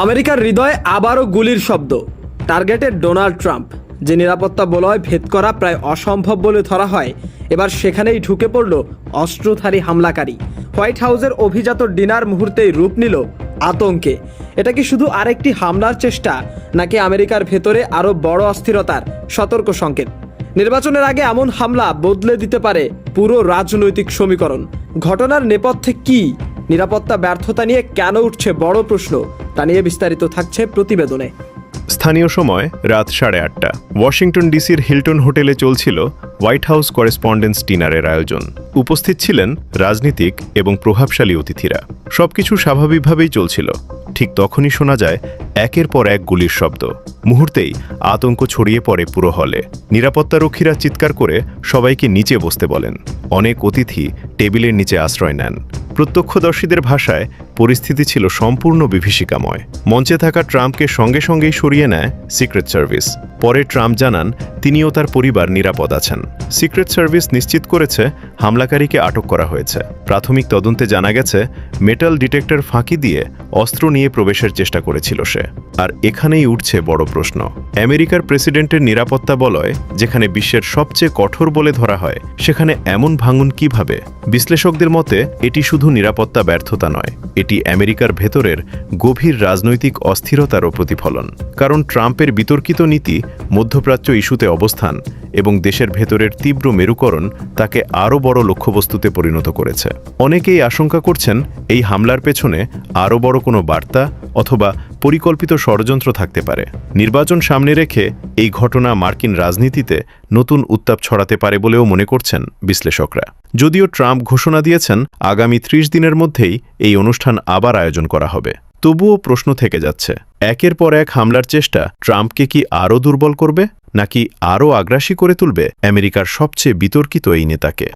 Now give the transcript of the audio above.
আমেরিকার হৃদয়ে আবারও গুলির শব্দ। টার্গেটে ডোনাল্ড ট্রাম্প। যে নিরাপত্তা বলয় ভেদ করা প্রায় অসম্ভব বলে ধরা হয়, এবার সেখানেই ঢুকে পড়ল অস্ত্রধারী হামলাকারী। হোয়াইট হাউসের অভিজাত ডিনার মুহূর্তেই রূপ নিল আতঙ্কে। এটা কি শুধু আরেকটি হামলার চেষ্টা, নাকি আমেরিকার ভেতরে আরও বড় অস্থিরতার সতর্ক সংকেত? নির্বাচনের আগে এমন হামলা বদলে দিতে পারে পুরো রাজনৈতিক সমীকরণ। ঘটনার নেপথ্যে কি? নিরাপত্তা ব্যর্থতা নিয়ে কেন উঠছে বড় প্রশ্ন? তা নিয়ে বিস্তারিত থাকছে প্রতিবেদনে। স্থানীয় সময় রাত 8:30 ওয়াশিংটন ডিসির হিলটন হোটেলে চলছিল হোয়াইট হাউস করেসপন্ডেন্স ডিনারের আয়োজন। উপস্থিত ছিলেন রাজনীতিক এবং প্রভাবশালী অতিথিরা। সবকিছু স্বাভাবিকভাবেই চলছিল। ঠিক তখনই শোনা যায় একের পর এক গুলির শব্দ। মুহূর্তেই আতঙ্ক ছড়িয়ে পড়ে পুরো হলে। নিরাপত্তারক্ষীরা চিৎকার করে সবাইকে নিচে বসতে বলেন। অনেক অতিথি টেবিলের নিচে আশ্রয় নেন। প্রত্যক্ষদর্শীদের ভাষায় পরিস্থিতি ছিল সম্পূর্ণ বিভীষিকাময়। মঞ্চে থাকা ট্রাম্পকে সঙ্গে সঙ্গেই সরিয়ে নেয় সিক্রেট সার্ভিস। পরে ট্রাম্প জানান তিনিও তার পরিবার নিরাপদ আছেন। সিক্রেট সার্ভিস নিশ্চিত করেছে হামলাকারীকে আটক করা হয়েছে। প্রাথমিক তদন্তে জানা গেছে মেটাল ডিটেক্টর ফাঁকি দিয়ে অস্ত্র নিয়ে প্রবেশের চেষ্টা করেছিল সে। আর এখানেই উঠছে বড় প্রশ্ন, আমেরিকার প্রেসিডেন্টের নিরাপত্তা বলয় যেখানে বিশ্বের সবচেয়ে কঠোর বলে ধরা হয়, সেখানে এমন ভাঙন কিভাবে? বিশ্লেষকদের মতে এটি শুধু নিরাপত্তা ব্যর্থতা নয়, এটি আমেরিকার ভেতরের গভীর রাজনৈতিক অস্থিরতারও প্রতিফলন। কারণ ট্রাম্পের বিতর্কিত নীতি, মধ্যপ্রাচ্য ইস্যুতে অবস্থান এবং দেশের ভেতরের তীব্র মেরুকরণ তাকে আরও বড় লক্ষ্যবস্তুতে পরিণত করেছে। অনেকেই আশঙ্কা করছেন এই হামলার পেছনে আরও বড় কোনো বার্তা অথবা পরিকল্পিত ষড়যন্ত্র থাকতে পারে। নির্বাচন সামনে রেখে এই ঘটনা মার্কিন রাজনীতিতে নতুন উত্তাপ ছড়াতে পারে বলেও মনে করছেন বিশ্লেষকরা। যদিও ট্রাম্প ঘোষণা দিয়েছেন আগামী 30 দিনের মধ্যেই এই অনুষ্ঠান আবার আয়োজন করা হবে, তবুও প্রশ্ন থেকে যাচ্ছে, একের পর এক হামলার চেষ্টা ট্রাম্পকে কি আরও দুর্বল করবে, নাকি আরও আগ্রাসী করে তুলবে আমেরিকার সবচেয়ে বিতর্কিত এই নেতাকে?